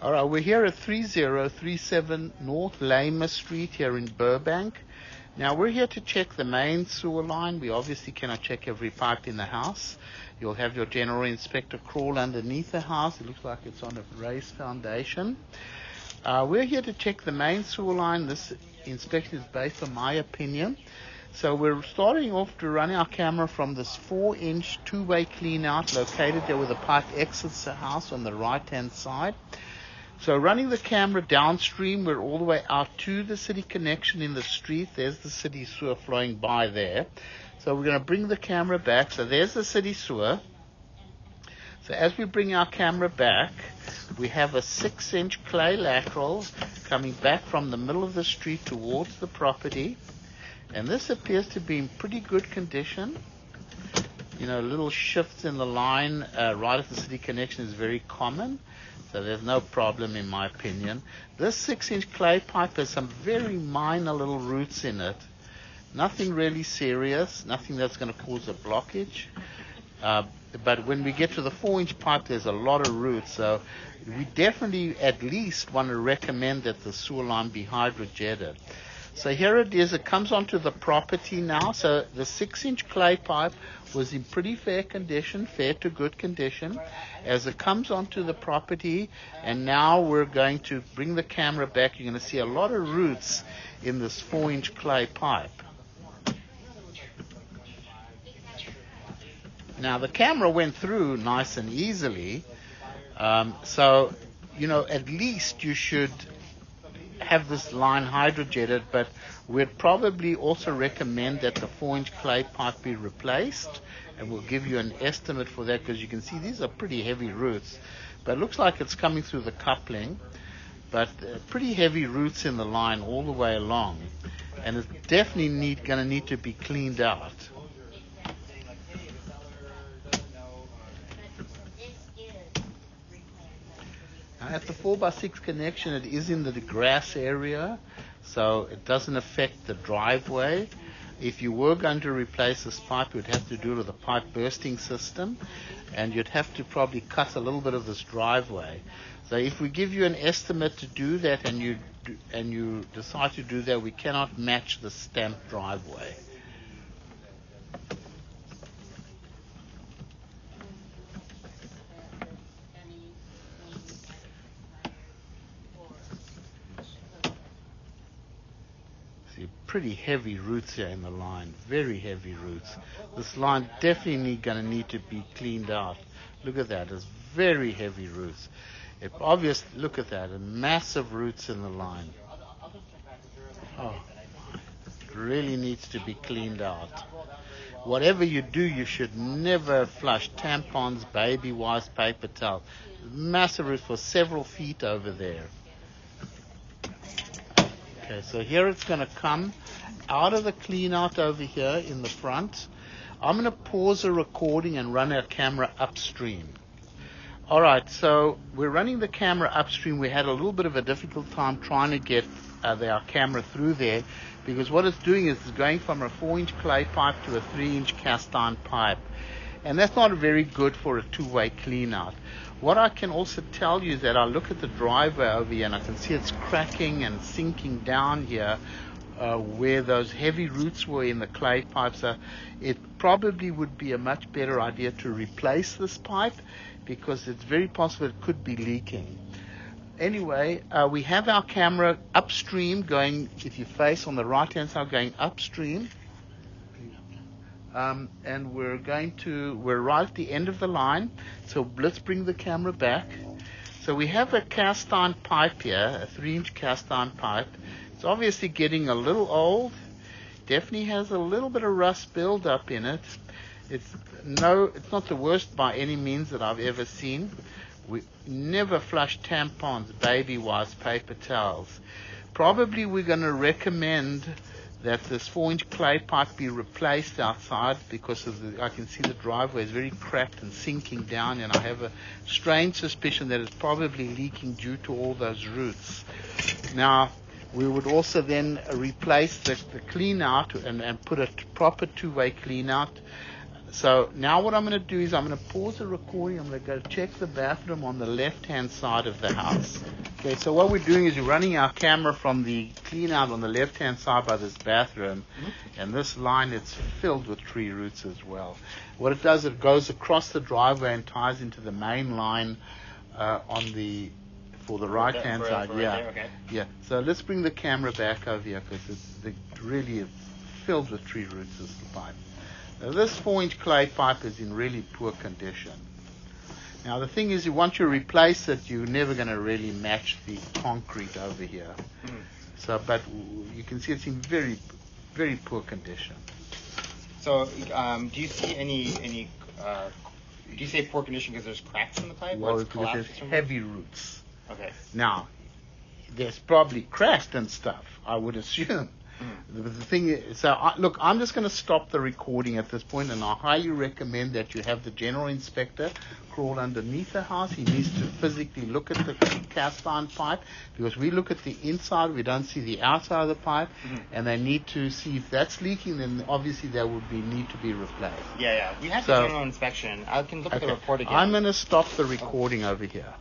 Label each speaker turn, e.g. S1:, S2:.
S1: All right, we're here at 3037 North Lamer Street here in Burbank. Now, we're here to check the main sewer line. We obviously cannot check every pipe in the house. You'll have your general inspector crawl underneath the house. It looks like it's on a raised foundation. We're here to check the main sewer line. This inspection is based on my opinion. So we're starting off to run our camera from this 4-inch two-way clean out located there where the pipe exits the house on the right-hand side. So running the camera downstream, we're all the way out to the city connection in the street. There's the city sewer flowing by there. So we're going to bring the camera back. So there's the city sewer. So as we bring our camera back, we have a 6-inch clay lateral coming back from the middle of the street towards the property. And this appears to be in pretty good condition. You know, little shifts in the line right at the city connection is very common. So there's no problem in my opinion. This 6-inch clay pipe has some very minor little roots in it. Nothing really serious, nothing that's going to cause a blockage. But when we get to the 4-inch pipe, there's a lot of roots. So we definitely at least want to recommend that the sewer line be hydrojetted. So here it is. It comes onto the property now. So the 6-inch clay pipe was in pretty fair condition, fair to good condition, as it comes onto the property. And now we're going to bring the camera back. You're going to see a lot of roots in this 4-inch clay pipe. Now the camera went through nice and easily. So, you know, at least you should have this line hydrojetted, but we'd probably also recommend that the 4-inch clay pipe be replaced, and we'll give you an estimate for that because you can see these are pretty heavy roots, but it looks like it's coming through the coupling, but pretty heavy roots in the line all the way along, and it's definitely going to need to be cleaned out. At the 4x6 connection, it is in the grass area, so it doesn't affect the driveway. If you were going to replace this pipe, you'd have to do it with a pipe bursting system, and you'd have to probably cut a little bit of this driveway. So if we give you an estimate to do that and you decide to do that, we cannot match the stamped driveway. Pretty heavy roots here in the line, very heavy roots. This line definitely going to need to be cleaned out. Look at that, it's very heavy roots. Obviously, look at that, massive roots in the line. Oh, it really needs to be cleaned out. Whatever you do, you should never flush tampons, baby wipes, paper towels. Massive roots for several feet over there. Okay, so here it's going to come out of the clean out over here in the front. I'm going to pause the recording and run our camera upstream. All right, so we're running the camera upstream. We had a little bit of a difficult time trying to get our camera through there because what it's doing is it's going from a 4-inch clay pipe to a 3-inch cast iron pipe. And that's not very good for a two-way clean out. What I can also tell you is that I look at the driveway over here and I can see it's cracking and sinking down here where those heavy roots were in the clay pipe. So it probably would be a much better idea to replace this pipe because it's very possible it could be leaking. Anyway, we have our camera upstream going, if you face on the right-hand side, going upstream. And we're right at the end of the line, so let's bring the camera back. So we have a cast iron pipe here, a 3-inch cast iron pipe. It's obviously getting a little old, definitely has a little bit of rust buildup in it. It's not the worst by any means that I've ever seen. We never flush tampons, baby wipes, paper towels. Probably we're going to recommend that this 4-inch clay pipe be replaced outside because I can see the driveway is very cracked and sinking down, and I have a strange suspicion that it's probably leaking due to all those roots. Now, we would also then replace the clean out and put a proper two-way clean out. So now what I'm going to do is I'm going to pause the recording. I'm going to go check the bathroom on the left-hand side of the house. Okay, so what we're doing is we're running our camera from the clean out on the left-hand side by this bathroom, and this line, it's filled with tree roots as well. What it does, it goes across the driveway and ties into the main line for the right-hand side. Yeah. So let's bring the camera back over here because it's really filled with tree roots, this pipe. Now this 4-inch clay pipe is in really poor condition. Now the thing is, once you replace it, you're never going to really match the concrete over here. But you can see it's in very, very poor condition.
S2: So, do you see any? Do you say poor condition because there's cracks in the pipe?
S1: Well, because there's heavy roots.
S2: Okay.
S1: Now, there's probably cracks and stuff, I would assume. The thing is, so look, I'm just going to stop the recording at this point, and I highly recommend that you have the general inspector crawl underneath the house. He needs to physically look at the cast iron pipe, because we look at the inside, we don't see the outside of the pipe, and they need to see if that's leaking. Then obviously that would need to be replaced.
S2: Yeah. We have the general inspection. I can look at the report again.
S1: I'm going to stop the recording over here.